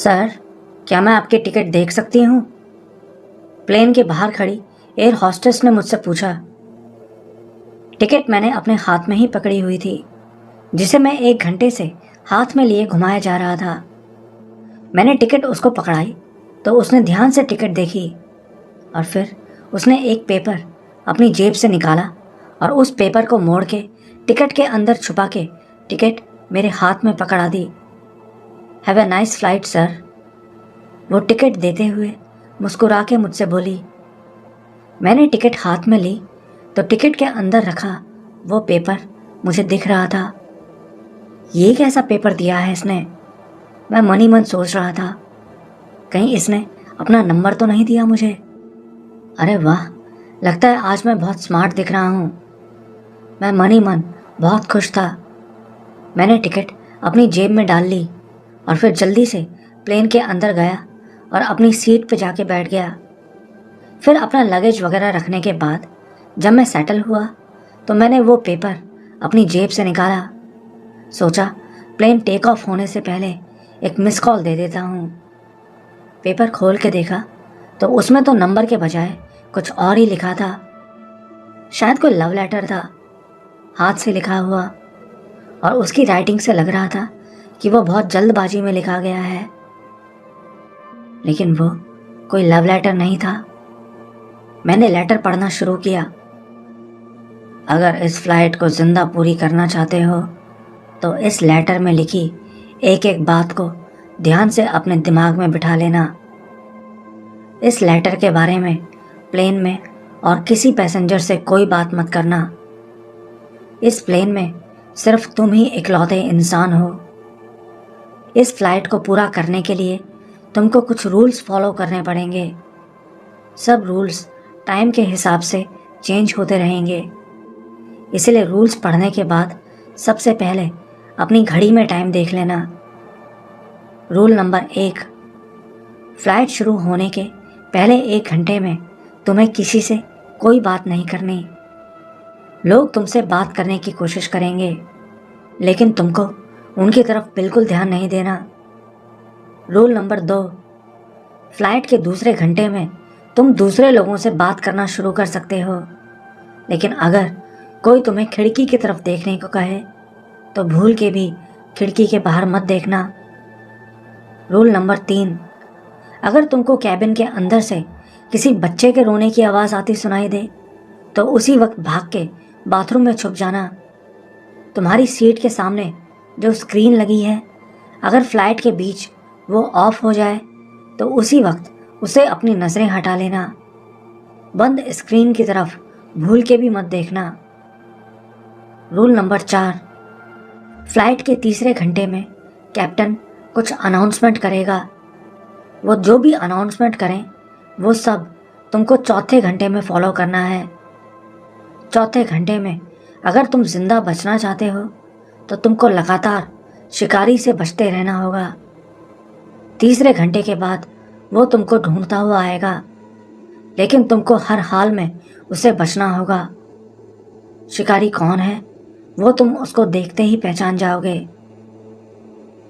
Sir, क्या मैं आपकी टिकट देख सकती हूँ? प्लेन के बाहर खड़ी एयर हॉस्टेस ने मुझसे पूछा। टिकट मैंने अपने हाथ में ही पकड़ी हुई थी, जिसे मैं 1 घंटे से हाथ में लिए घुमाया जा रहा था। मैंने टिकट उसको पकड़ाई तो उसने ध्यान से टिकट देखी और फिर उसने एक पेपर अपनी जेब से निकाला और उस पेपर को मोड़ के टिकट के अंदर छुपा के टिकट मेरे हाथ में पकड़ा दी। Have a nice flight sir, वो टिकट देते हुए मुस्कुरा के मुझसे बोली। मैंने टिकट हाथ में ली तो टिकट के अंदर रखा वो पेपर मुझे दिख रहा था। ये कैसा पेपर दिया है इसने? मैं मन ही मन सोच रहा था, कहीं इसने अपना नंबर तो नहीं दिया मुझे। अरे वाह, लगता है आज मैं बहुत स्मार्ट दिख रहा हूँ। मैं मन ही मन बहुत खुश था। मैंने टिकट अपनी जेब में डाल ली और फिर जल्दी से प्लेन के अंदर गया और अपनी सीट पे जाके बैठ गया। फिर अपना लगेज वगैरह रखने के बाद जब मैं सेटल हुआ तो मैंने वो पेपर अपनी जेब से निकाला। सोचा प्लेन टेक ऑफ होने से पहले एक मिस कॉल दे देता हूँ। पेपर खोल के देखा तो उसमें तो नंबर के बजाय कुछ और ही लिखा था। शायद कोई लव लेटर था, हाथ से लिखा हुआ, और उसकी राइटिंग से लग रहा था कि वो बहुत जल्दबाजी में लिखा गया है। लेकिन वो कोई लव लेटर नहीं था। मैंने लेटर पढ़ना शुरू किया। अगर इस फ्लाइट को जिंदा पूरी करना चाहते हो तो इस लेटर में लिखी एक एक बात को ध्यान से अपने दिमाग में बिठा लेना। इस लेटर के बारे में प्लेन में और किसी पैसेंजर से कोई बात मत करना। इस प्लेन में सिर्फ तुम ही इकलौते इंसान हो। इस फ्लाइट को पूरा करने के लिए तुमको कुछ रूल्स फॉलो करने पड़ेंगे। सब रूल्स टाइम के हिसाब से चेंज होते रहेंगे, इसलिए रूल्स पढ़ने के बाद सबसे पहले अपनी घड़ी में टाइम देख लेना। रूल नंबर 1, फ्लाइट शुरू होने के पहले 1 घंटे में तुम्हें किसी से कोई बात नहीं करनी। लोग तुमसे बात करने की कोशिश करेंगे, लेकिन तुमको उनकी तरफ बिल्कुल ध्यान नहीं देना। रूल नंबर 2, फ्लाइट के दूसरे घंटे में तुम दूसरे लोगों से बात करना शुरू कर सकते हो, लेकिन अगर कोई तुम्हें खिड़की की तरफ देखने को कहे तो भूल के भी खिड़की के बाहर मत देखना। रूल नंबर 3, अगर तुमको कैबिन के अंदर से किसी बच्चे के रोने की आवाज़ आती सुनाई दे तो उसी वक्त भाग के बाथरूम में छुप जाना। तुम्हारी सीट के सामने जो स्क्रीन लगी है, अगर फ्लाइट के बीच वो ऑफ हो जाए तो उसी वक्त उसे अपनी नज़रें हटा लेना। बंद स्क्रीन की तरफ भूल के भी मत देखना। रूल नंबर 4, फ्लाइट के तीसरे घंटे में कैप्टन कुछ अनाउंसमेंट करेगा। वो जो भी अनाउंसमेंट करें वो सब तुमको चौथे घंटे में फॉलो करना है। चौथे घंटे में अगर तुम जिंदा बचना चाहते हो तो तुमको लगातार शिकारी से बचते रहना होगा। तीसरे घंटे के बाद वो तुमको ढूंढता हुआ आएगा, लेकिन तुमको हर हाल में उसे बचना होगा। शिकारी कौन है वो तुम उसको देखते ही पहचान जाओगे।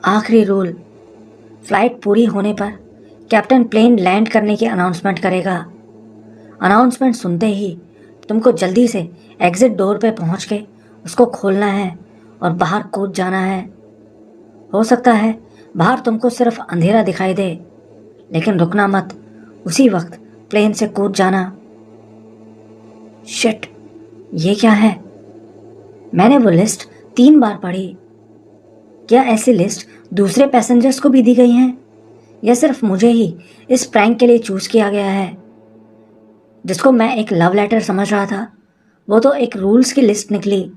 आखिरी रूल, फ्लाइट पूरी होने पर कैप्टन प्लेन लैंड करने की अनाउंसमेंट करेगा। अनाउंसमेंट सुनते ही तुमको जल्दी से एग्जिट डोर पे पहुंच के उसको खोलना है और बाहर कूद जाना है। हो सकता है बाहर तुमको सिर्फ अंधेरा दिखाई दे, लेकिन रुकना मत, उसी वक्त प्लेन से कूद जाना। शिट, ये क्या है? मैंने वो लिस्ट 3 बार पढ़ी। क्या ऐसी लिस्ट दूसरे पैसेंजर्स को भी दी गई हैं, या सिर्फ मुझे ही इस प्रैंक के लिए चूज किया गया है? जिसको मैं एक लव लेटर समझ रहा था वो तो एक रूल्स की लिस्ट निकली,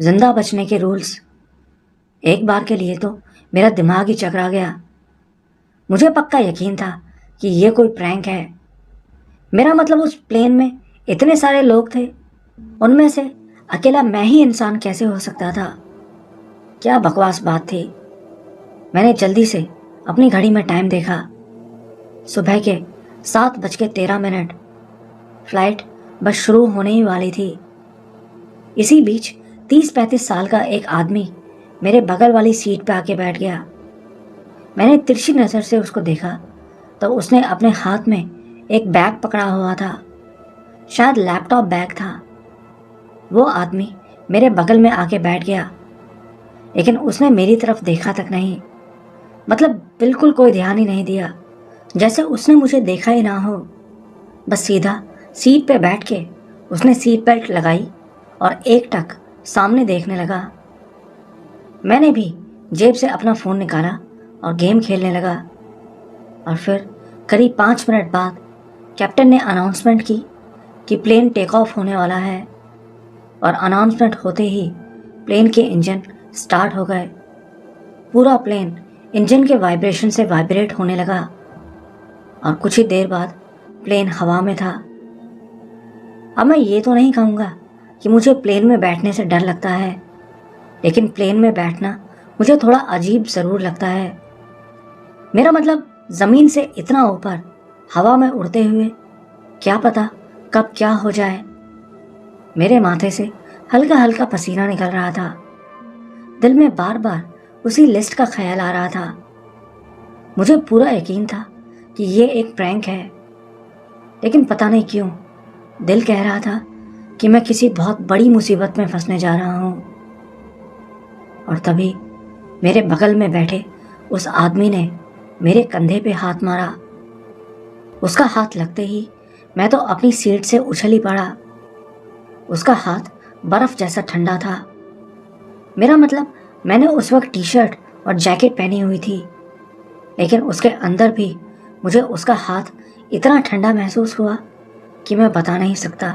जिंदा बचने के रूल्स। एक बार के लिए तो मेरा दिमाग ही चकरा गया। मुझे पक्का यकीन था कि ये कोई प्रैंक है। मेरा मतलब उस प्लेन में इतने सारे लोग थे, उनमें से अकेला मैं ही इंसान कैसे हो सकता था? क्या बकवास बात थी। मैंने जल्दी से अपनी घड़ी में टाइम देखा। सुबह के 7:13। फ्लाइट बस शुरू होने ही वाली थी। इसी बीच 30-35 साल का एक आदमी मेरे बगल वाली सीट पे आके बैठ गया। मैंने तिरछी नज़र से उसको देखा तो उसने अपने हाथ में एक बैग पकड़ा हुआ था, शायद लैपटॉप बैग था। वो आदमी मेरे बगल में आके बैठ गया, लेकिन उसने मेरी तरफ देखा तक नहीं। मतलब बिल्कुल कोई ध्यान ही नहीं दिया, जैसे उसने मुझे देखा ही ना हो। बस सीधा सीट पे बैठ के उसने सीट बेल्ट लगाई और एकटक सामने देखने लगा। मैंने भी जेब से अपना फ़ोन निकाला और गेम खेलने लगा। और फिर करीब 5 मिनट बाद कैप्टन ने अनाउंसमेंट की कि प्लेन टेक ऑफ होने वाला है। और अनाउंसमेंट होते ही प्लेन के इंजन स्टार्ट हो गए। पूरा प्लेन इंजन के वाइब्रेशन से वाइब्रेट होने लगा और कुछ ही देर बाद प्लेन हवा में था। अब मैं ये तो नहीं कहूँगा कि मुझे प्लेन में बैठने से डर लगता है, लेकिन प्लेन में बैठना मुझे थोड़ा अजीब ज़रूर लगता है। मेरा मतलब ज़मीन से इतना ऊपर हवा में उड़ते हुए क्या पता कब क्या हो जाए। मेरे माथे से हल्का हल्का पसीना निकल रहा था। दिल में बार बार उसी लिस्ट का ख्याल आ रहा था। मुझे पूरा यकीन था कि ये एक प्रैंक है, लेकिन पता नहीं क्यों दिल कह रहा था कि मैं किसी बहुत बड़ी मुसीबत में फंसने जा रहा हूँ। और तभी मेरे बगल में बैठे उस आदमी ने मेरे कंधे पे हाथ मारा। उसका हाथ लगते ही मैं तो अपनी सीट से उछल ही पड़ा। उसका हाथ बर्फ जैसा ठंडा था। मेरा मतलब मैंने उस वक्त टी शर्ट और जैकेट पहनी हुई थी, लेकिन उसके अंदर भी मुझे उसका हाथ इतना ठंडा महसूस हुआ कि मैं बता नहीं सकता।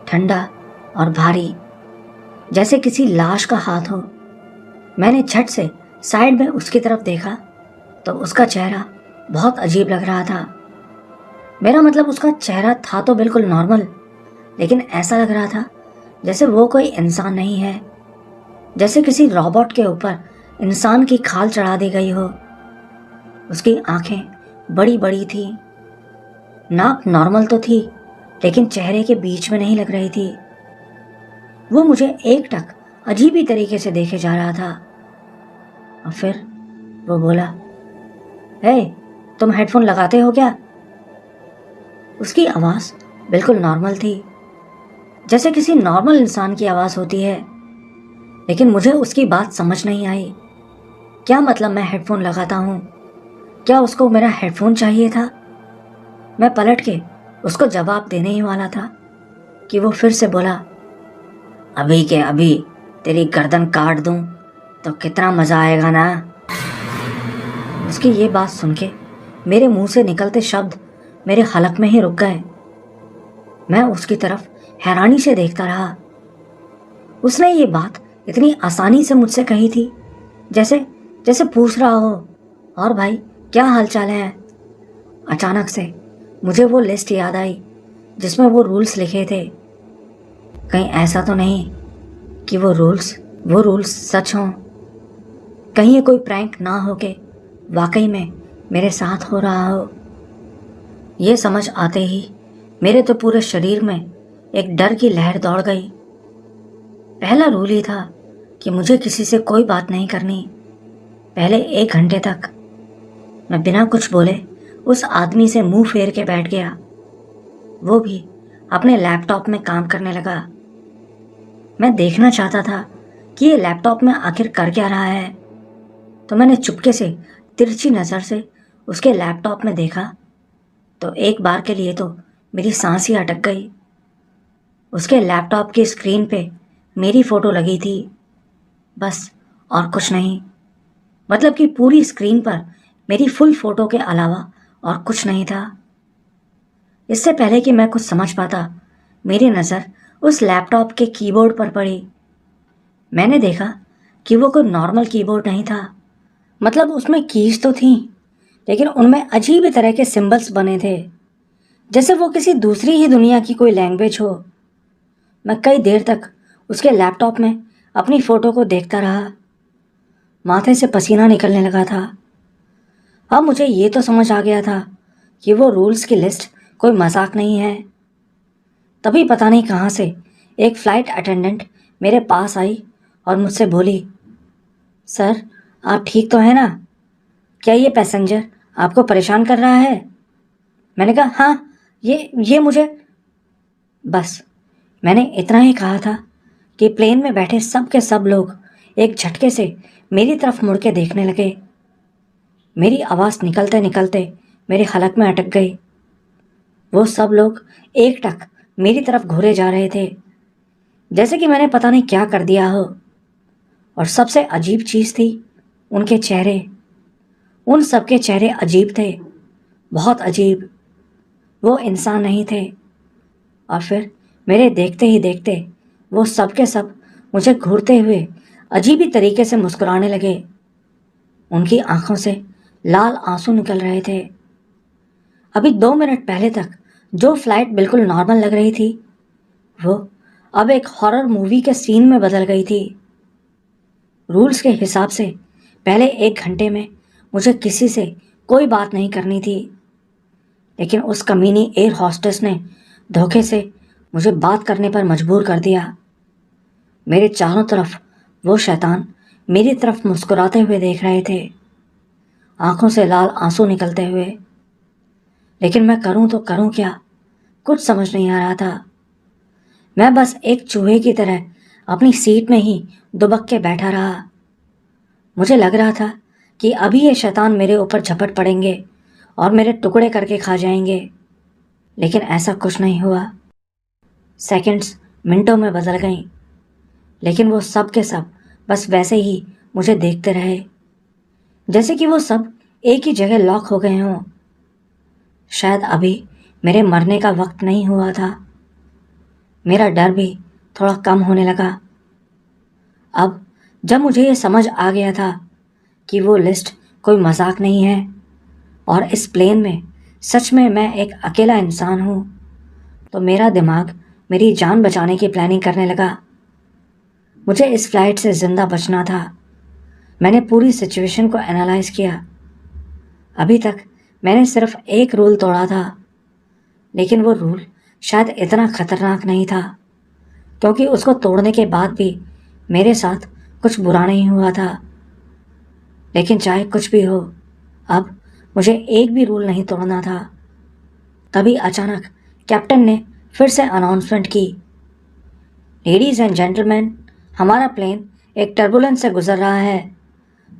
ठंडा और भारी, जैसे किसी लाश का हाथ हो। मैंने झट से साइड में उसकी तरफ देखा तो उसका चेहरा बहुत अजीब लग रहा था। मेरा मतलब उसका चेहरा था तो बिल्कुल नॉर्मल, लेकिन ऐसा लग रहा था जैसे वो कोई इंसान नहीं है, जैसे किसी रोबोट के ऊपर इंसान की खाल चढ़ा दी गई हो। उसकी आंखें बड़ी बड़ी थी, नाक नॉर्मल तो थी, लेकिन चेहरे के बीच में नहीं लग रही थी। वो मुझे एकटक अजीब ही तरीके से देखे जा रहा था। और फिर वो बोला, हे, तुम हेडफोन लगाते हो क्या? उसकी आवाज़ बिल्कुल नॉर्मल थी, जैसे किसी नॉर्मल इंसान की आवाज़ होती है, लेकिन मुझे उसकी बात समझ नहीं आई। क्या मतलब मैं हेडफोन लगाता हूँ? क्या उसको मेरा हेडफोन चाहिए था? मैं पलट के उसको जवाब देने ही वाला था कि वो फिर से बोला, अभी के अभी तेरी गर्दन काट दूं तो कितना मज़ा आएगा ना। उसकी ये बात सुन के मेरे मुंह से निकलते शब्द मेरे हलक में ही रुक गए। मैं उसकी तरफ हैरानी से देखता रहा। उसने ये बात इतनी आसानी से मुझसे कही थी, जैसे जैसे पूछ रहा हो, और भाई क्या हालचाल है। अचानक से मुझे वो लिस्ट याद आई जिसमें वो रूल्स लिखे थे। कहीं ऐसा तो नहीं कि वो रूल्स सच हों? कहीं ये कोई प्रैंक ना हो के वाकई में मेरे साथ हो रहा हो? ये समझ आते ही मेरे तो पूरे शरीर में एक डर की लहर दौड़ गई। पहला रूल ही था कि मुझे किसी से कोई बात नहीं करनी। पहले 1 घंटे तक मैं बिना कुछ बोले उस आदमी से मुंह फेर के बैठ गया। वो भी अपने लैपटॉप में काम करने लगा। मैं देखना चाहता था कि ये लैपटॉप में आखिर कर क्या रहा है, तो मैंने चुपके से तिरछी नज़र से उसके लैपटॉप में देखा तो एक बार के लिए तो मेरी सांस ही अटक गई। उसके लैपटॉप की स्क्रीन पे मेरी फ़ोटो लगी थी, बस, और कुछ नहीं। मतलब कि पूरी स्क्रीन पर मेरी फुल फ़ोटो के अलावा और कुछ नहीं था। इससे पहले कि मैं कुछ समझ पाता, मेरी नज़र उस लैपटॉप के कीबोर्ड पर पड़ी। मैंने देखा कि वो कोई नॉर्मल कीबोर्ड नहीं था। मतलब उसमें कीज तो थी, लेकिन उनमें अजीब ही तरह के सिंबल्स बने थे, जैसे वो किसी दूसरी ही दुनिया की कोई लैंग्वेज हो। मैं कई देर तक उसके लैपटॉप में अपनी फ़ोटो को देखता रहा। माथे से पसीना निकलने लगा था। अब मुझे ये तो समझ आ गया था कि वो रूल्स की लिस्ट कोई मजाक नहीं है। तभी पता नहीं कहाँ से एक फ़्लाइट अटेंडेंट मेरे पास आई और मुझसे बोली, सर, आप ठीक तो हैं ना? क्या ये पैसेंजर आपको परेशान कर रहा है? मैंने कहा, हाँ, ये मुझे। बस मैंने इतना ही कहा था कि प्लेन में बैठे सब के सब लोग एक झटके से मेरी तरफ मुड़ के देखने लगे। मेरी आवाज़ निकलते निकलते मेरे हलक में अटक गई। वो सब लोग एक टक मेरी तरफ घूरे जा रहे थे, जैसे कि मैंने पता नहीं क्या कर दिया हो। और सबसे अजीब चीज़ थी उनके चेहरे। उन सबके चेहरे अजीब थे, बहुत अजीब। वो इंसान नहीं थे। और फिर मेरे देखते ही देखते वो सब के सब मुझे घूरते हुए अजीब ही तरीके से मुस्कुराने लगे। उनकी आंखों से लाल आंसू निकल रहे थे। अभी 2 मिनट पहले तक जो फ्लाइट बिल्कुल नॉर्मल लग रही थी, वो अब एक हॉरर मूवी के सीन में बदल गई थी। रूल्स के हिसाब से पहले 1 घंटे में मुझे किसी से कोई बात नहीं करनी थी, लेकिन उस कमीनी एयर हॉस्टेस ने धोखे से मुझे बात करने पर मजबूर कर दिया। मेरे चारों तरफ वो शैतान मेरी तरफ मुस्कुराते हुए देख रहे थे, आंखों से लाल आंसू निकलते हुए। लेकिन मैं करूं तो करूं क्या, कुछ समझ नहीं आ रहा था। मैं बस एक चूहे की तरह अपनी सीट में ही दुबक के बैठा रहा। मुझे लग रहा था कि अभी ये शैतान मेरे ऊपर झपट पड़ेंगे और मेरे टुकड़े करके खा जाएंगे, लेकिन ऐसा कुछ नहीं हुआ। सेकंड्स मिनटों में बदल गईं, लेकिन वो सब के सब बस वैसे ही मुझे देखते रहे, जैसे कि वो सब एक ही जगह लॉक हो गए हों। शायद अभी मेरे मरने का वक्त नहीं हुआ था। मेरा डर भी थोड़ा कम होने लगा। अब जब मुझे ये समझ आ गया था कि वो लिस्ट कोई मजाक नहीं है और इस प्लेन में सच में मैं एक अकेला इंसान हूँ, तो मेरा दिमाग मेरी जान बचाने की प्लानिंग करने लगा। मुझे इस फ्लाइट से ज़िंदा बचना था। मैंने पूरी सिचुएशन को एनालाइज किया। अभी तक मैंने सिर्फ एक रूल तोड़ा था, लेकिन वो रूल शायद इतना खतरनाक नहीं था, क्योंकि उसको तोड़ने के बाद भी मेरे साथ कुछ बुरा नहीं हुआ था। लेकिन चाहे कुछ भी हो, अब मुझे एक भी रूल नहीं तोड़ना था। तभी अचानक कैप्टन ने फिर से अनाउंसमेंट की, लेडीज एंड जेंटलमैन, हमारा प्लेन एक टर्बुलेंस से गुजर रहा है।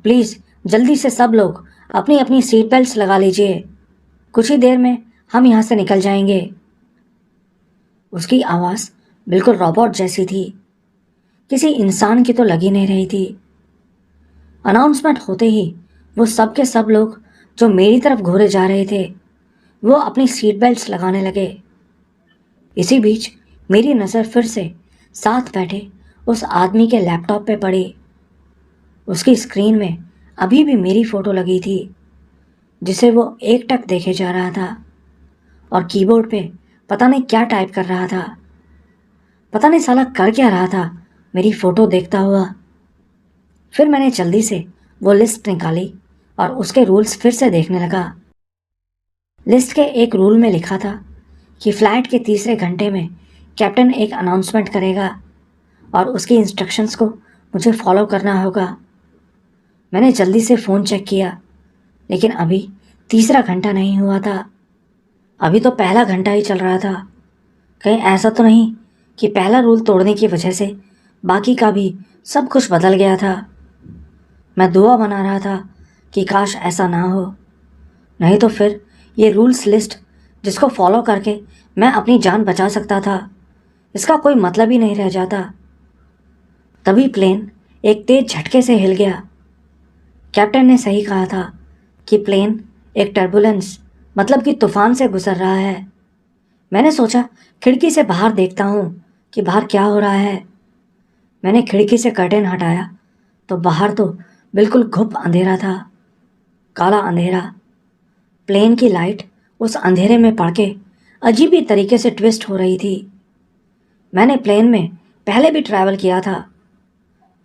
प्लीज़ जल्दी से सब लोग अपनी अपनी सीट बेल्ट्स लगा लीजिए। कुछ ही देर में हम यहाँ से निकल जाएंगे। उसकी आवाज़ बिल्कुल रोबोट जैसी थी, किसी इंसान की तो लगी नहीं रही थी। अनाउंसमेंट होते ही वो सब के सब लोग जो मेरी तरफ घूरे जा रहे थे, वो अपनी सीट बेल्ट्स लगाने लगे। इसी बीच मेरी नज़र फिर से साथ बैठे उस आदमी के लैपटॉप पे पड़ी। उसकी स्क्रीन में अभी भी मेरी फ़ोटो लगी थी, जिसे वो एकटक देखे जा रहा था, और कीबोर्ड पे पता नहीं क्या टाइप कर रहा था। पता नहीं साला कर क्या रहा था मेरी फ़ोटो देखता हुआ। फिर मैंने जल्दी से वो लिस्ट निकाली और उसके रूल्स फिर से देखने लगा। लिस्ट के एक रूल में लिखा था कि फ्लाइट के तीसरे घंटे में कैप्टन एक अनाउंसमेंट करेगा और उसकी इंस्ट्रक्शंस को मुझे फॉलो करना होगा। मैंने जल्दी से फ़ोन चेक किया, लेकिन अभी तीसरा घंटा नहीं हुआ था। अभी तो पहला घंटा ही चल रहा था। कहीं ऐसा तो नहीं कि पहला रूल तोड़ने की वजह से बाकी का भी सब कुछ बदल गया था। मैं दुआ बना रहा था कि काश ऐसा ना हो, नहीं तो फिर ये रूल्स लिस्ट जिसको फॉलो करके मैं अपनी जान बचा सकता था, इसका कोई मतलब ही नहीं रह जाता। तभी प्लेन एक तेज झटके से हिल गया। कैप्टन ने सही कहा था कि प्लेन एक टर्बुलेंस मतलब कि तूफान से गुजर रहा है। मैंने सोचा खिड़की से बाहर देखता हूँ कि बाहर क्या हो रहा है। मैंने खिड़की से कर्टेन हटाया तो बाहर तो बिल्कुल घुप अंधेरा था, काला अंधेरा। प्लेन की लाइट उस अंधेरे में पड़ के अजीब ही तरीके से ट्विस्ट हो रही थी। मैंने प्लेन में पहले भी ट्रैवल किया था।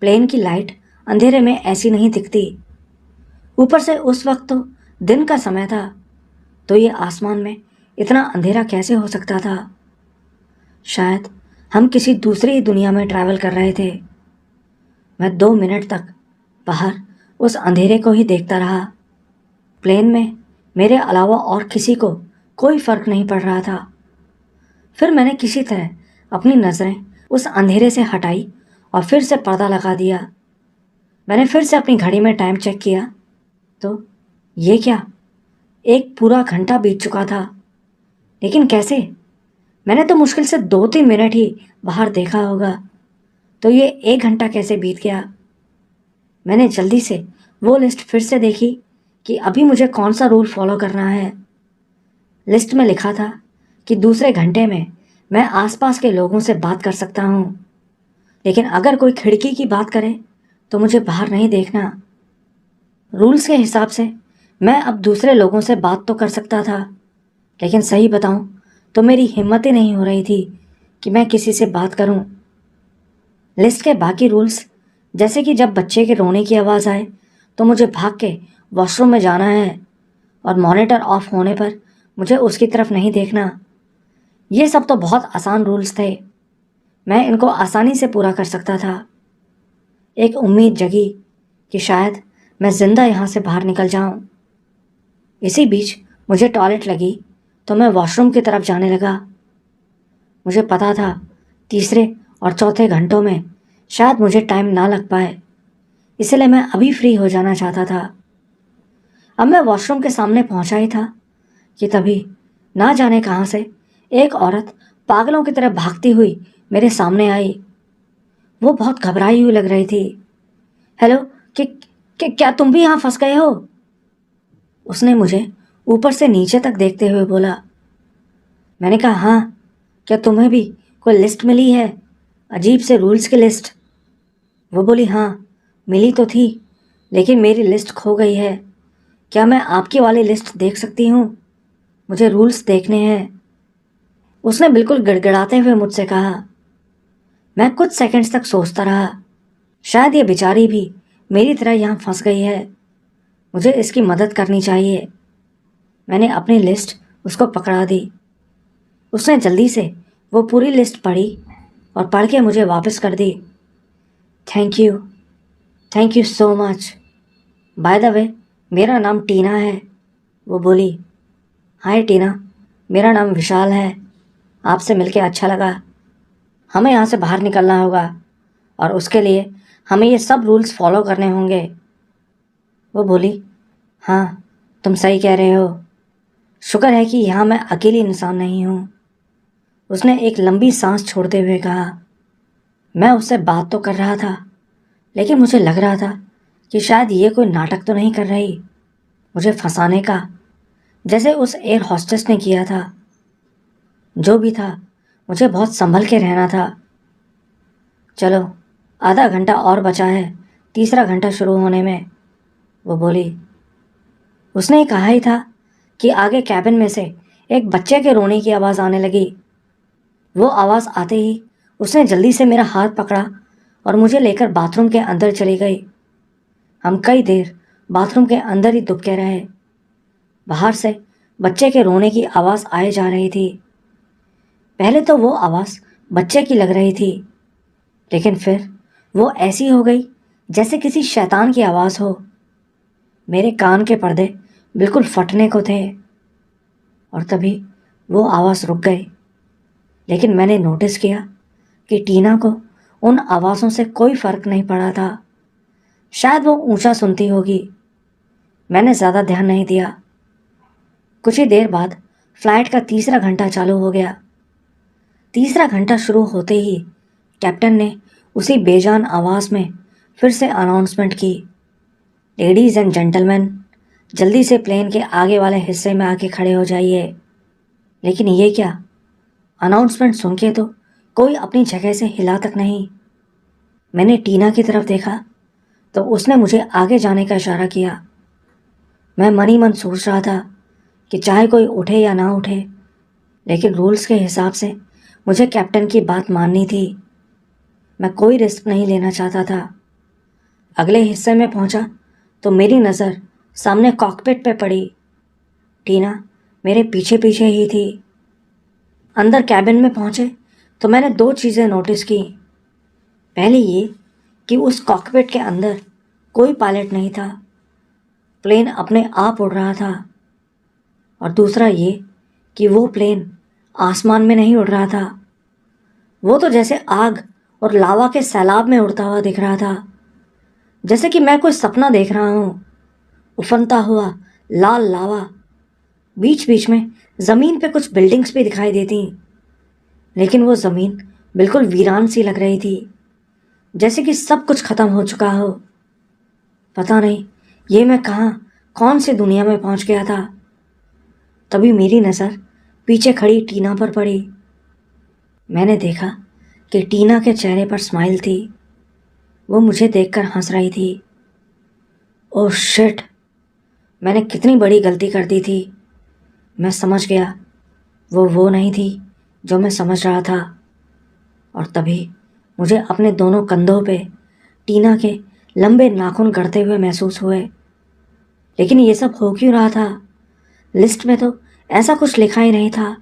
प्लेन की लाइट अंधेरे में ऐसी नहीं दिखती। ऊपर से उस वक्त तो दिन का समय था, तो ये आसमान में इतना अंधेरा कैसे हो सकता था। शायद हम किसी दूसरी दुनिया में ट्रैवल कर रहे थे। मैं 2 मिनट तक बाहर उस अंधेरे को ही देखता रहा। प्लेन में मेरे अलावा और किसी को कोई फर्क नहीं पड़ रहा था। फिर मैंने किसी तरह अपनी नज़रें उस अंधेरे से हटाई और फिर से पर्दा लगा दिया। मैंने फिर से अपनी घड़ी में टाइम चेक किया तो ये क्या, एक पूरा घंटा बीत चुका था। लेकिन कैसे? मैंने तो मुश्किल से 2-3 मिनट ही बाहर देखा होगा, तो ये 1 घंटा कैसे बीत गया? मैंने जल्दी से वो लिस्ट फिर से देखी कि अभी मुझे कौन सा रूल फॉलो करना है। लिस्ट में लिखा था कि दूसरे घंटे में मैं आसपास के लोगों से बात कर सकता हूँ, लेकिन अगर कोई खिड़की की बात करे तो मुझे बाहर नहीं देखना। रूल्स के हिसाब से मैं अब दूसरे लोगों से बात तो कर सकता था, लेकिन सही बताऊं तो मेरी हिम्मत ही नहीं हो रही थी कि मैं किसी से बात करूं। लिस्ट के बाकी रूल्स, जैसे कि जब बच्चे के रोने की आवाज़ आए तो मुझे भाग के वॉशरूम में जाना है और मॉनिटर ऑफ होने पर मुझे उसकी तरफ नहीं देखना, ये सब तो बहुत आसान रूल्स थे। मैं इनको आसानी से पूरा कर सकता था। एक उम्मीद जगी कि शायद मैं जिंदा यहाँ से बाहर निकल जाऊं। इसी बीच मुझे टॉयलेट लगी तो मैं वॉशरूम की तरफ जाने लगा। मुझे पता था तीसरे और चौथे घंटों में शायद मुझे टाइम ना लग पाए, इसलिए मैं अभी फ्री हो जाना चाहता था। अब मैं वॉशरूम के सामने पहुंचा ही था कि तभी ना जाने कहाँ से एक औरत पागलों की तरह भागती हुई मेरे सामने आई। वो बहुत घबराई हुई लग रही थी। हेलो, क्या तुम भी यहाँ फंस गए हो? उसने मुझे ऊपर से नीचे तक देखते हुए बोला। मैंने कहा, हाँ, क्या तुम्हें भी कोई लिस्ट मिली है, अजीब से रूल्स की लिस्ट? वो बोली, हाँ मिली तो थी, लेकिन मेरी लिस्ट खो गई है। क्या मैं आपकी वाली लिस्ट देख सकती हूँ? मुझे रूल्स देखने हैं। उसने बिल्कुल गिड़गिड़ाते हुए मुझसे कहा। मैं कुछ सेकंड्स तक सोचता रहा, शायद ये बेचारी भी मेरी तरह यहाँ फंस गई है, मुझे इसकी मदद करनी चाहिए। मैंने अपनी लिस्ट उसको पकड़ा दी। उसने जल्दी से वो पूरी लिस्ट पढ़ी और पढ़ के मुझे वापस कर दी। Thank you so much. By the way, मेरा नाम टीना है। वो बोली। हाय टीना, मेरा नाम विशाल है। आपसे मिलके अच्छा लगा। हमें यहाँ से बाहर निकलना होगा और उसके लिए हमें ये सब रूल्स फॉलो करने होंगे। वो बोली, हाँ तुम सही कह रहे हो। शुक्र है कि यहाँ मैं अकेली इंसान नहीं हूँ। उसने एक लंबी सांस छोड़ते हुए कहा। मैं उससे बात तो कर रहा था, लेकिन मुझे लग रहा था कि शायद ये कोई नाटक तो नहीं कर रही मुझे फंसाने का, जैसे उस एयर हॉस्टेस ने किया था। जो भी था, मुझे बहुत संभल के रहना था। चलो, आधा घंटा और बचा है तीसरा घंटा शुरू होने में, वो बोली। उसने कहा ही था कि आगे कैबिन में से एक बच्चे के रोने की आवाज़ आने लगी। वो आवाज़ आते ही उसने जल्दी से मेरा हाथ पकड़ा और मुझे लेकर बाथरूम के अंदर चली गई। हम कई देर बाथरूम के अंदर ही दुबके रहे। बाहर से बच्चे के रोने की आवाज़ आए जा रही थी। पहले तो वो आवाज़ बच्चे की लग रही थी, लेकिन फिर वो ऐसी हो गई जैसे किसी शैतान की आवाज़ हो। मेरे कान के पर्दे बिल्कुल फटने को थे और तभी वो आवाज़ रुक गई। लेकिन मैंने नोटिस किया कि टीना को उन आवाज़ों से कोई फ़र्क नहीं पड़ा था। शायद वो ऊंचा सुनती होगी। मैंने ज़्यादा ध्यान नहीं दिया। कुछ ही देर बाद फ्लाइट का तीसरा घंटा चालू हो गया। तीसरा घंटा शुरू होते ही कैप्टन ने उसी बेजान आवाज़ में फिर से अनाउंसमेंट की। लेडीज़ एंड जेंटलमैन, जल्दी से प्लेन के आगे वाले हिस्से में आके खड़े हो जाइए। लेकिन ये क्या, अनाउंसमेंट सुन के तो कोई अपनी जगह से हिला तक नहीं। मैंने टीना की तरफ देखा तो उसने मुझे आगे जाने का इशारा किया। मैं मन ही मन सोच रहा था कि चाहे कोई उठे या ना उठे, लेकिन रूल्स के हिसाब से मुझे कैप्टन की बात माननी थी। मैं कोई रिस्क नहीं लेना चाहता था। अगले हिस्से में पहुंचा तो मेरी नज़र सामने कॉकपिट पे पड़ी। टीना मेरे पीछे पीछे ही थी। अंदर कैबिन में पहुंचे तो मैंने दो चीज़ें नोटिस की। पहली ये कि उस कॉकपिट के अंदर कोई पायलट नहीं था। प्लेन अपने आप उड़ रहा था, और दूसरा ये कि वो प्लेन आसमान में नहीं उड़ रहा था। वो तो जैसे आग और लावा के सैलाब में उड़ता हुआ दिख रहा था, जैसे कि मैं कोई सपना देख रहा हूँ। उफनता हुआ लाल लावा, बीच बीच में ज़मीन पे कुछ बिल्डिंग्स भी दिखाई देती, लेकिन वो ज़मीन बिल्कुल वीरान सी लग रही थी, जैसे कि सब कुछ ख़त्म हो चुका हो। पता नहीं ये मैं कहाँ, कौन सी दुनिया में पहुँच गया था। तभी मेरी नज़र पीछे खड़ी टीना पर पड़ी। मैंने देखा कि टीना के चेहरे पर स्माइल थी। वो मुझे देखकर हंस रही थी। ओह शिट, मैंने कितनी बड़ी गलती कर दी थी। मैं समझ गया वो नहीं थी जो मैं समझ रहा था। और तभी मुझे अपने दोनों कंधों पे टीना के लंबे नाखून गड़ते हुए महसूस हुए। लेकिन ये सब हो क्यों रहा था? लिस्ट में तो ऐसा कुछ लिखा ही नहीं था।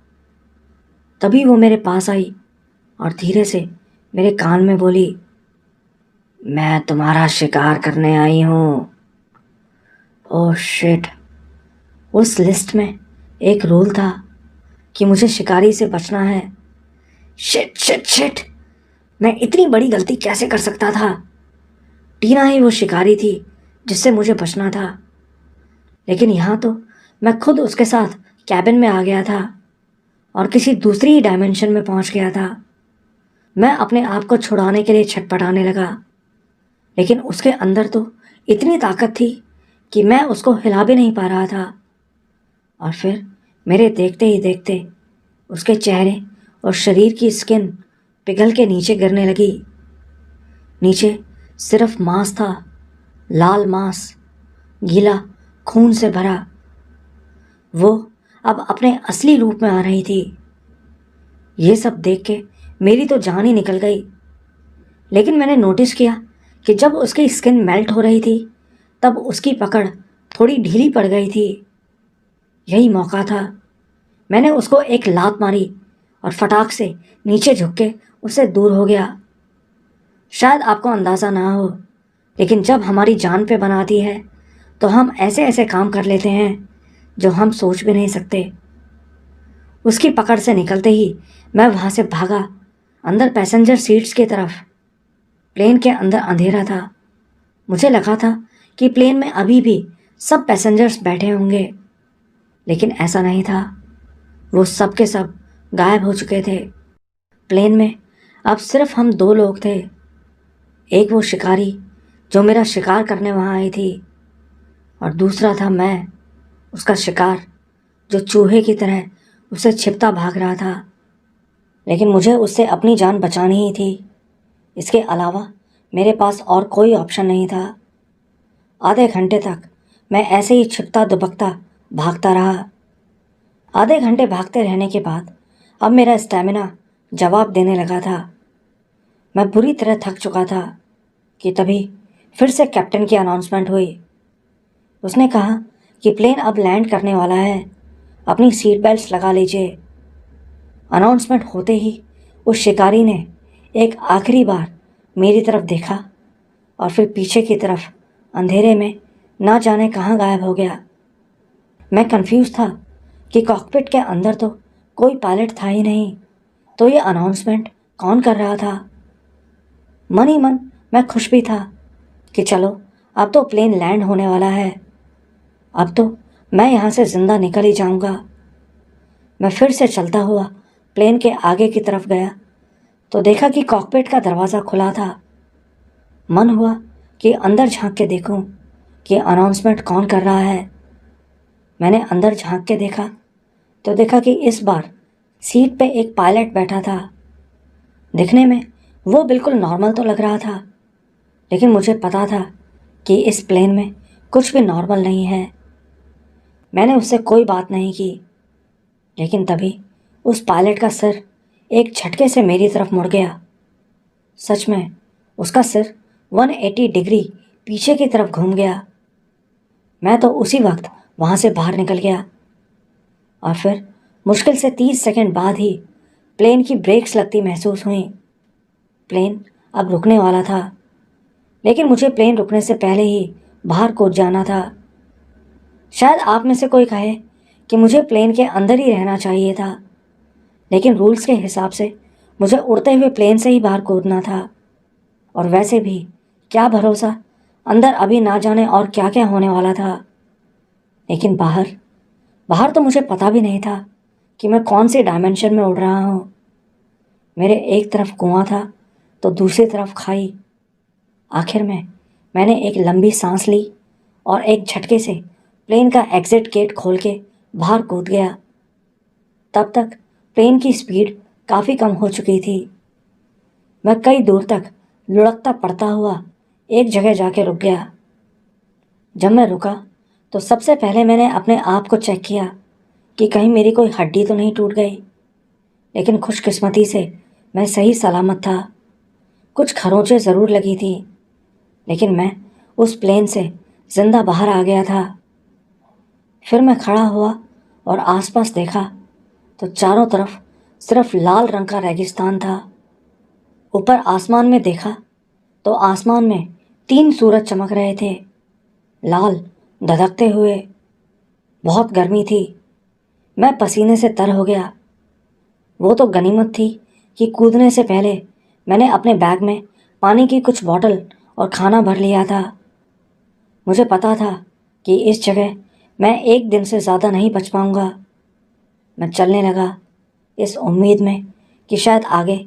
तभी वो मेरे पास आई और धीरे से मेरे कान में बोली, मैं तुम्हारा शिकार करने आई हूँ। ओह शिट, उस लिस्ट में एक रूल था कि मुझे शिकारी से बचना है। शिट शिट शिट, मैं इतनी बड़ी गलती कैसे कर सकता था? टीना ही वो शिकारी थी जिससे मुझे बचना था। लेकिन यहाँ तो मैं खुद उसके साथ कैबिन में आ गया था और किसी दूसरी ही डायमेंशन में पहुँच गया था। मैं अपने आप को छुड़ाने के लिए छटपटाने लगा, लेकिन उसके अंदर तो इतनी ताकत थी कि मैं उसको हिला भी नहीं पा रहा था। और फिर मेरे देखते ही देखते उसके चेहरे और शरीर की स्किन पिघल के नीचे गिरने लगी। नीचे सिर्फ मांस था, लाल मांस, गीला खून से भरा। वो अब अपने असली रूप में आ रही थी। ये सब देख के मेरी तो जान ही निकल गई। लेकिन मैंने नोटिस किया कि जब उसकी स्किन मेल्ट हो रही थी तब उसकी पकड़ थोड़ी ढीली पड़ गई थी। यही मौका था। मैंने उसको एक लात मारी और फटाक से नीचे झुक के उससे दूर हो गया। शायद आपको अंदाज़ा ना हो, लेकिन जब हमारी जान पे बनाती है तो हम ऐसे ऐसे काम कर लेते हैं जो हम सोच भी नहीं सकते। उसकी पकड़ से निकलते ही मैं वहाँ से भागा, अंदर पैसेंजर सीट्स की तरफ। प्लेन के अंदर अंधेरा था। मुझे लगा था कि प्लेन में अभी भी सब पैसेंजर्स बैठे होंगे, लेकिन ऐसा नहीं था। वो सब के सब गायब हो चुके थे। प्लेन में अब सिर्फ हम दो लोग थे। एक वो शिकारी जो मेरा शिकार करने वहाँ आई थी, और दूसरा था मैं, उसका शिकार, जो चूहे की तरह उसे छिपता भाग रहा था। लेकिन मुझे उससे अपनी जान बचानी ही थी। इसके अलावा मेरे पास और कोई ऑप्शन नहीं था। आधे घंटे तक मैं ऐसे ही छिपता दुबकता भागता रहा। आधे घंटे भागते रहने के बाद अब मेरा स्टैमिना जवाब देने लगा था। मैं बुरी तरह थक चुका था कि तभी फिर से कैप्टन की अनाउंसमेंट हुई। उसने कहा कि प्लेन अब लैंड करने वाला है, अपनी सीट बेल्ट्स लगा लीजिए। अनाउंसमेंट होते ही उस शिकारी ने एक आखिरी बार मेरी तरफ देखा और फिर पीछे की तरफ अंधेरे में ना जाने कहाँ गायब हो गया। मैं कंफ्यूज था कि कॉकपिट के अंदर तो कोई पायलट था ही नहीं, तो ये अनाउंसमेंट कौन कर रहा था? मन ही मन मैं खुश भी था कि चलो अब तो प्लेन लैंड होने वाला है। अब तो मैं यहाँ से ज़िंदा निकल ही जाऊँगा। मैं फिर से चलता हुआ प्लेन के आगे की तरफ गया तो देखा कि कॉकपिट का दरवाज़ा खुला था। मन हुआ कि अंदर झांक के देखूं कि अनाउंसमेंट कौन कर रहा है। मैंने अंदर झांक के देखा तो देखा कि इस बार सीट पे एक पायलट बैठा था। दिखने में वो बिल्कुल नॉर्मल तो लग रहा था, लेकिन मुझे पता था कि इस प्लेन में कुछ भी नॉर्मल नहीं है। मैंने उससे कोई बात नहीं की, लेकिन तभी उस पायलट का सिर एक झटके से मेरी तरफ मुड़ गया। सच में उसका सिर 180 डिग्री पीछे की तरफ घूम गया। मैं तो उसी वक्त वहाँ से बाहर निकल गया और फिर मुश्किल से 30 सेकंड बाद ही प्लेन की ब्रेक्स लगती महसूस हुई। प्लेन अब रुकने वाला था, लेकिन मुझे प्लेन रुकने से पहले ही बाहर कूद जाना था। शायद आप में से कोई कहे कि मुझे प्लेन के अंदर ही रहना चाहिए था, लेकिन रूल्स के हिसाब से मुझे उड़ते हुए प्लेन से ही बाहर कूदना था। और वैसे भी क्या भरोसा, अंदर अभी ना जाने और क्या क्या होने वाला था। लेकिन बाहर बाहर तो मुझे पता भी नहीं था कि मैं कौन से डायमेंशन में उड़ रहा हूँ। मेरे एक तरफ कुआं था तो दूसरी तरफ खाई। आखिर में मैंने एक लंबी सांस ली और एक झटके से प्लेन का एग्जिट गेट खोल के बाहर कूद गया। तब तक प्लेन की स्पीड काफ़ी कम हो चुकी थी। मैं कई दूर तक लुढ़कता पड़ता हुआ एक जगह जाके रुक गया। जब मैं रुका तो सबसे पहले मैंने अपने आप को चेक किया कि कहीं मेरी कोई हड्डी तो नहीं टूट गई। लेकिन खुशकिस्मती से मैं सही सलामत था। कुछ खरोंचें ज़रूर लगी थी, लेकिन मैं उस प्लेन से जिंदा बाहर आ गया था। फिर मैं खड़ा हुआ और आसपास देखा तो चारों तरफ सिर्फ लाल रंग का रेगिस्तान था। ऊपर आसमान में देखा तो आसमान में 3 सूरज चमक रहे थे, लाल, धधकते हुए। बहुत गर्मी थी। मैं पसीने से तर हो गया। वो तो गनीमत थी कि कूदने से पहले मैंने अपने बैग में पानी की कुछ बॉटल और खाना भर लिया था। मुझे पता था कि इस जगह मैं एक दिन से ज़्यादा नहीं बच पाऊंगा। मैं चलने लगा इस उम्मीद में कि शायद आगे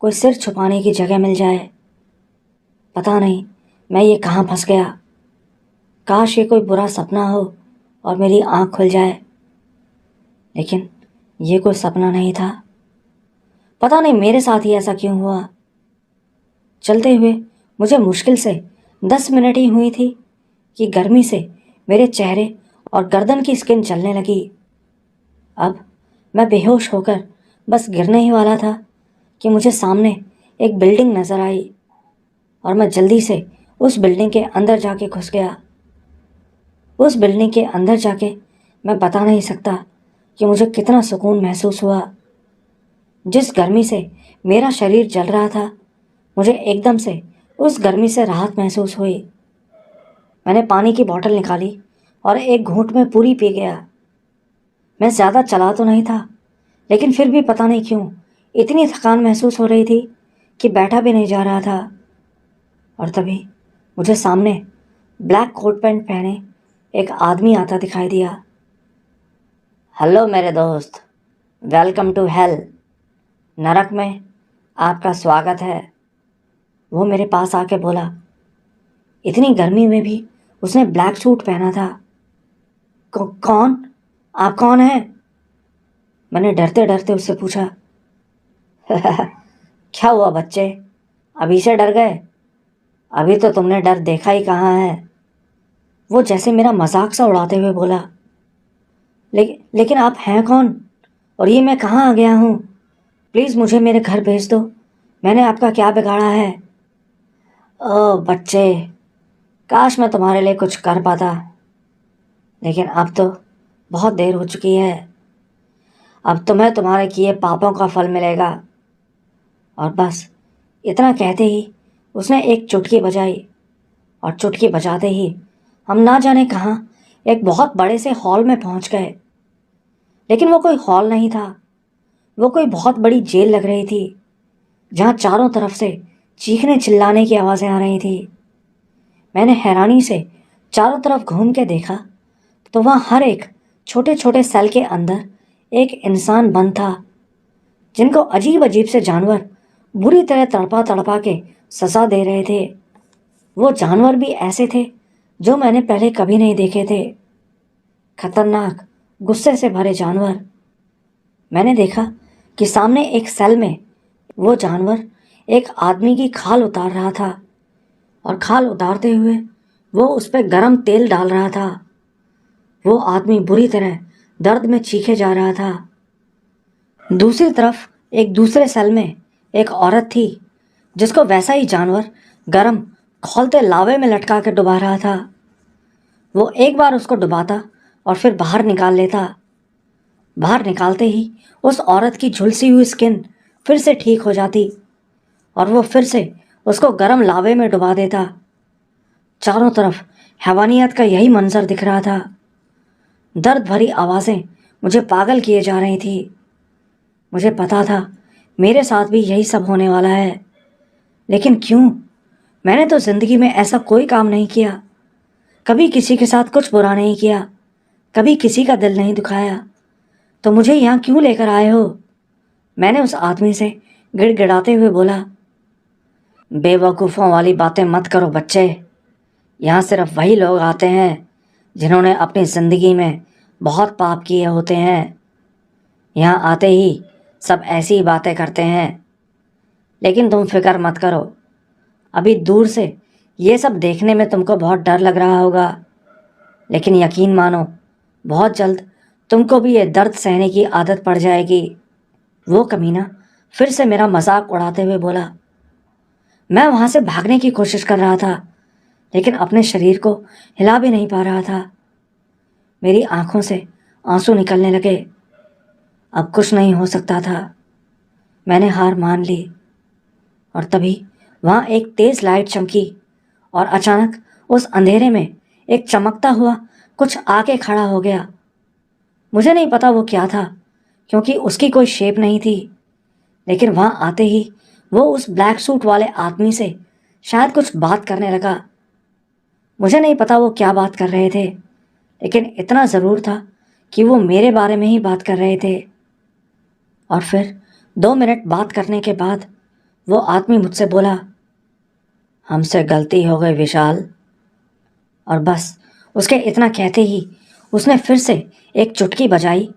कोई सिर छुपाने की जगह मिल जाए। पता नहीं मैं ये कहाँ फंस गया। काश ये कोई बुरा सपना हो और मेरी आँख खुल जाए, लेकिन ये कोई सपना नहीं था। पता नहीं मेरे साथ ही ऐसा क्यों हुआ। चलते हुए मुझे मुश्किल से 10 मिनट ही हुई थी कि गर्मी से मेरे चेहरे और गर्दन की स्किन चलने लगी। अब मैं बेहोश होकर बस गिरने ही वाला था कि मुझे सामने एक बिल्डिंग नज़र आई और मैं जल्दी से उस बिल्डिंग के अंदर जाके घुस गया। उस बिल्डिंग के अंदर जाके मैं बता नहीं सकता कि मुझे कितना सुकून महसूस हुआ। जिस गर्मी से मेरा शरीर जल रहा था, मुझे एकदम से उस गर्मी से राहत महसूस हुई। मैंने पानी की बोतल निकाली और एक घूंट में पूरी पी गया। मैं ज़्यादा चला तो नहीं था, लेकिन फिर भी पता नहीं क्यों इतनी थकान महसूस हो रही थी कि बैठा भी नहीं जा रहा था। और तभी मुझे सामने ब्लैक कोट पैंट पहने एक आदमी आता दिखाई दिया। हेलो मेरे दोस्त, वेलकम टू हेल। नरक में आपका स्वागत है, वो मेरे पास आके बोला। इतनी गर्मी में भी उसने ब्लैक सूट पहना था। कौन? आप कौन हैं? मैंने डरते डरते उससे पूछा। क्या हुआ बच्चे, अभी से डर गए? अभी तो तुमने डर देखा ही कहाँ है। वो जैसे मेरा मजाक सा उड़ाते हुए बोला। लेकिन आप हैं कौन और ये मैं कहाँ आ गया हूँ? प्लीज़ मुझे मेरे घर भेज दो। मैंने आपका क्या बिगाड़ा है? ओ बच्चे, काश मैं तुम्हारे लिए कुछ कर पाता, लेकिन अब तो बहुत देर हो चुकी है। अब तुम्हें तुम्हारे किए पापों का फल मिलेगा। और बस इतना कहते ही उसने एक चुटकी बजाई और चुटकी बजाते ही हम ना जाने कहाँ एक बहुत बड़े से हॉल में पहुंच गए। लेकिन वो कोई हॉल नहीं था, वो कोई बहुत बड़ी जेल लग रही थी, जहाँ चारों तरफ से चीखने चिल्लाने की आवाज़ें आ रही थी। मैंने हैरानी से चारों तरफ घूम के देखा तो वहाँ हर एक छोटे छोटे सेल के अंदर एक इंसान बंद था, जिनको अजीब अजीब से जानवर बुरी तरह तड़पा तड़पा के सजा दे रहे थे। वो जानवर भी ऐसे थे जो मैंने पहले कभी नहीं देखे थे। खतरनाक, गुस्से से भरे जानवर। मैंने देखा कि सामने एक सेल में वो जानवर एक आदमी की खाल उतार रहा था और खाल उतारते हुए वो उस पर गरम तेल डाल रहा था। वो आदमी बुरी तरह दर्द में चीखे जा रहा था। दूसरी तरफ एक दूसरे सेल में एक औरत थी, जिसको वैसा ही जानवर गरम खौलते लावे में लटका कर डुबा रहा था। वो एक बार उसको डुबाता और फिर बाहर निकाल लेता। बाहर निकालते ही उस औरत की झुलसी हुई स्किन फिर से ठीक हो जाती और वो फिर से उसको गरम लावे में डुबा देता। चारों तरफ हैवानियत का यही मंजर दिख रहा था। दर्द भरी आवाज़ें मुझे पागल किए जा रही थी। मुझे पता था मेरे साथ भी यही सब होने वाला है, लेकिन क्यों? मैंने तो ज़िंदगी में ऐसा कोई काम नहीं किया, कभी किसी के साथ कुछ बुरा नहीं किया, कभी किसी का दिल नहीं दुखाया, तो मुझे यहाँ क्यों लेकर आए हो? मैंने उस आदमी से गिड़गिड़ाते हुए बोला। बेवकूफ़ों वाली बातें मत करो बच्चे। यहाँ सिर्फ वही लोग आते हैं जिन्होंने अपनी ज़िंदगी में बहुत पाप किए होते हैं। यहाँ आते ही सब ऐसी ही बातें करते हैं। लेकिन तुम फिक्र मत करो, अभी दूर से ये सब देखने में तुमको बहुत डर लग रहा होगा, लेकिन यकीन मानो बहुत जल्द तुमको भी ये दर्द सहने की आदत पड़ जाएगी। वो कमीना फिर से मेरा मजाक उड़ाते हुए बोला। मैं वहाँ से भागने की कोशिश कर रहा था, लेकिन अपने शरीर को हिला भी नहीं पा रहा था। मेरी आंखों से आंसू निकलने लगे। अब कुछ नहीं हो सकता था। मैंने हार मान ली। और तभी वहाँ एक तेज लाइट चमकी और अचानक उस अंधेरे में एक चमकता हुआ कुछ आके खड़ा हो गया। मुझे नहीं पता वो क्या था, क्योंकि उसकी कोई शेप नहीं थी, लेकिन वहाँ आते ही वो उस ब्लैक सूट वाले आदमी से शायद कुछ बात करने लगा। मुझे नहीं पता वो क्या बात कर रहे थे, लेकिन इतना ज़रूर था कि वो मेरे बारे में ही बात कर रहे थे। और फिर 2 मिनट बात करने के बाद वो आदमी मुझसे बोला, हमसे गलती हो गई विशाल। और बस उसके इतना कहते ही उसने फिर से एक चुटकी बजाई,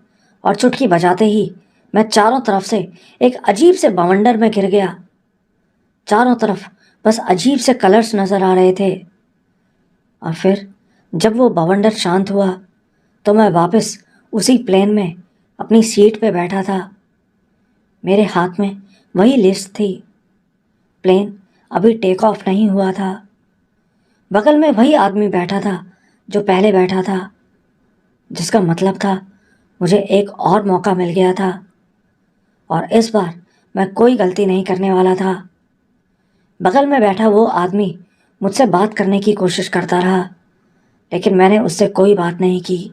और चुटकी बजाते ही मैं चारों तरफ से एक अजीब से बवंडर में गिर गया। चारों तरफ बस अजीब से कलर्स नज़र आ रहे थे। और फिर जब वो बवंडर शांत हुआ तो मैं वापस उसी प्लेन में अपनी सीट पे बैठा था। मेरे हाथ में वही लिस्ट थी। प्लेन अभी टेक ऑफ नहीं हुआ था। बगल में वही आदमी बैठा था जो पहले बैठा था, जिसका मतलब था मुझे एक और मौका मिल गया था, और इस बार मैं कोई गलती नहीं करने वाला था। बगल में बैठा वो आदमी मुझसे बात करने की कोशिश करता रहा, लेकिन मैंने उससे कोई बात नहीं की।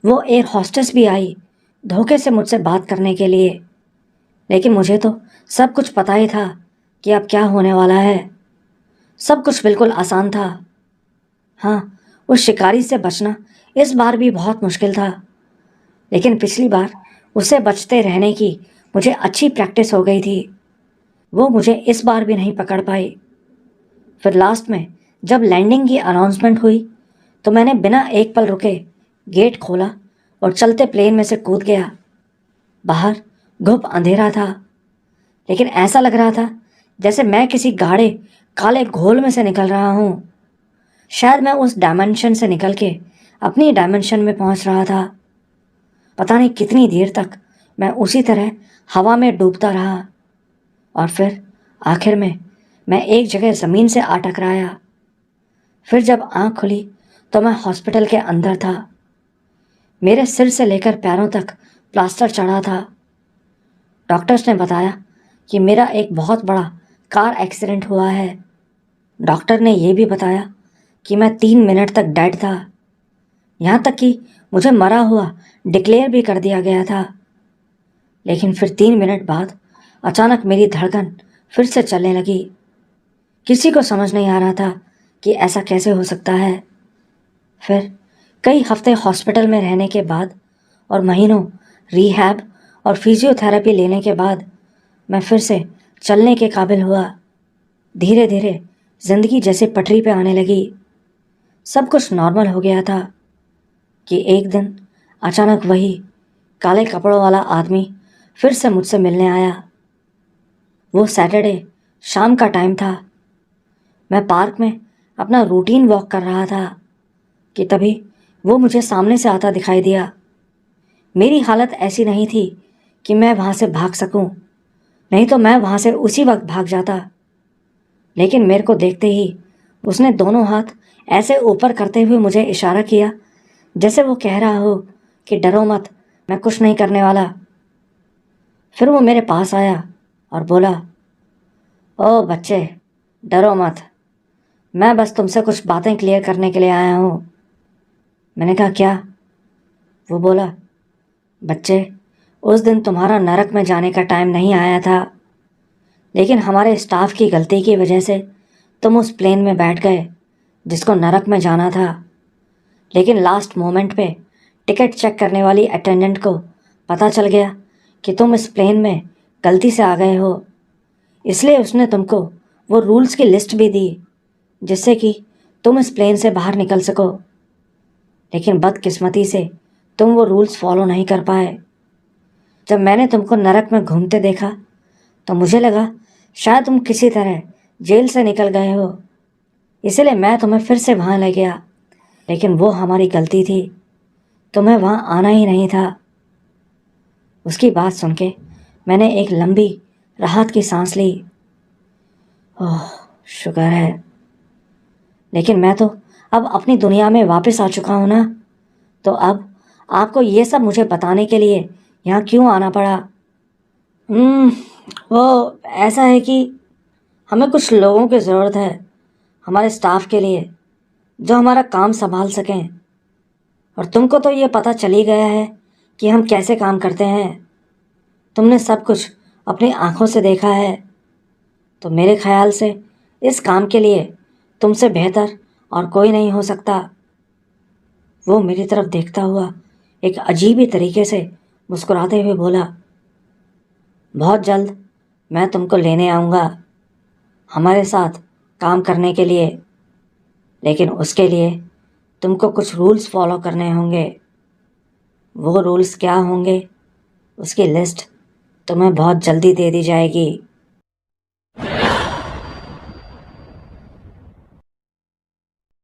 वो एयर हॉस्टेस भी आई धोखे से मुझसे बात करने के लिए, लेकिन मुझे तो सब कुछ पता ही था कि अब क्या होने वाला है। सब कुछ बिल्कुल आसान था। हाँ, उस शिकारी से बचना इस बार भी बहुत मुश्किल था, लेकिन पिछली बार उससे बचते रहने की मुझे अच्छी प्रैक्टिस हो गई थी। वो मुझे इस बार भी नहीं पकड़ पाई। फिर लास्ट में जब लैंडिंग की अनाउंसमेंट हुई तो मैंने बिना एक पल रुके गेट खोला और चलते प्लेन में से कूद गया। बाहर घुप अंधेरा था, लेकिन ऐसा लग रहा था जैसे मैं किसी गाढ़े काले घोल में से निकल रहा हूँ। शायद मैं उस डायमेंशन से निकल के अपनी डायमेंशन में पहुंच रहा था। पता नहीं कितनी देर तक मैं उसी तरह हवा में डूबता रहा, और फिर आखिर में मैं एक जगह ज़मीन से आ टकराया। फिर जब आँख खुली तो मैं हॉस्पिटल के अंदर था। मेरे सिर से लेकर पैरों तक प्लास्टर चढ़ा था। डॉक्टर्स ने बताया कि मेरा एक बहुत बड़ा कार एक्सीडेंट हुआ है। डॉक्टर ने यह भी बताया कि मैं 3 मिनट तक डेड था। यहाँ तक कि मुझे मरा हुआ डिक्लेयर भी कर दिया गया था। लेकिन फिर 3 मिनट बाद अचानक मेरी धड़कन फिर से चलने लगी। किसी को समझ नहीं आ रहा था कि ऐसा कैसे हो सकता है। फिर कई हफ्ते हॉस्पिटल में रहने के बाद और महीनों रिहैब और फिजियोथेरेपी लेने के बाद मैं फिर से चलने के काबिल हुआ। धीरे धीरे जिंदगी जैसे पटरी पे आने लगी। सब कुछ नॉर्मल हो गया था कि एक दिन अचानक वही काले कपड़ों वाला आदमी फिर से मुझसे मिलने आया। वो सैटरडे शाम का टाइम था। मैं पार्क में अपना रूटीन वॉक कर रहा था कि तभी वो मुझे सामने से आता दिखाई दिया। मेरी हालत ऐसी नहीं थी कि मैं वहाँ से भाग सकूं, नहीं तो मैं वहाँ से उसी वक्त भाग जाता। लेकिन मेरे को देखते ही उसने दोनों हाथ ऐसे ऊपर करते हुए मुझे इशारा किया, जैसे वो कह रहा हो कि डरो मत, मैं कुछ नहीं करने वाला। फिर वो मेरे पास आया और बोला, ओ बच्चे, डरो मत, मैं बस तुमसे कुछ बातें क्लियर करने के लिए आया हूँ। मैंने कहा, क्या? वो बोला, बच्चे, उस दिन तुम्हारा नरक में जाने का टाइम नहीं आया था, लेकिन हमारे स्टाफ की गलती की वजह से तुम उस प्लेन में बैठ गए जिसको नरक में जाना था। लेकिन लास्ट मोमेंट पे टिकट चेक करने वाली अटेंडेंट को पता चल गया कि तुम इस प्लेन में गलती से आ गए हो, इसलिए उसने तुमको वो रूल्स की लिस्ट भी दी जिससे कि तुम इस प्लेन से बाहर निकल सको। लेकिन बदकिस्मती से तुम वो रूल्स फॉलो नहीं कर पाए। जब मैंने तुमको नरक में घूमते देखा तो मुझे लगा शायद तुम किसी तरह जेल से निकल गए हो, इसलिए मैं तुम्हें फिर से वहाँ ले गया। लेकिन वो हमारी गलती थी, तुम्हें वहाँ आना ही नहीं था। उसकी बात सुन के मैंने एक लंबी राहत की सांस ली। ओह, शुक्र है। लेकिन मैं तो अब अपनी दुनिया में वापस आ चुका हूँ ना, तो अब आपको ये सब मुझे बताने के लिए यहाँ क्यों आना पड़ा? वो ऐसा है कि हमें कुछ लोगों की ज़रूरत है हमारे स्टाफ के लिए, जो हमारा काम संभाल सकें। और तुमको तो ये पता चल ही गया है कि हम कैसे काम करते हैं। तुमने सब कुछ अपनी आंखों से देखा है, तो मेरे ख्याल से इस काम के लिए तुमसे बेहतर और कोई नहीं हो सकता। वो मेरी तरफ देखता हुआ एक अजीब ही तरीके से मुस्कुराते हुए बोला, बहुत जल्द मैं तुमको लेने आऊँगा हमारे साथ काम करने के लिए, लेकिन उसके लिए तुमको कुछ रूल्स फॉलो करने होंगे। वो रूल्स क्या होंगे उसकी लिस्ट तुम्हें बहुत जल्दी दे दी जाएगी।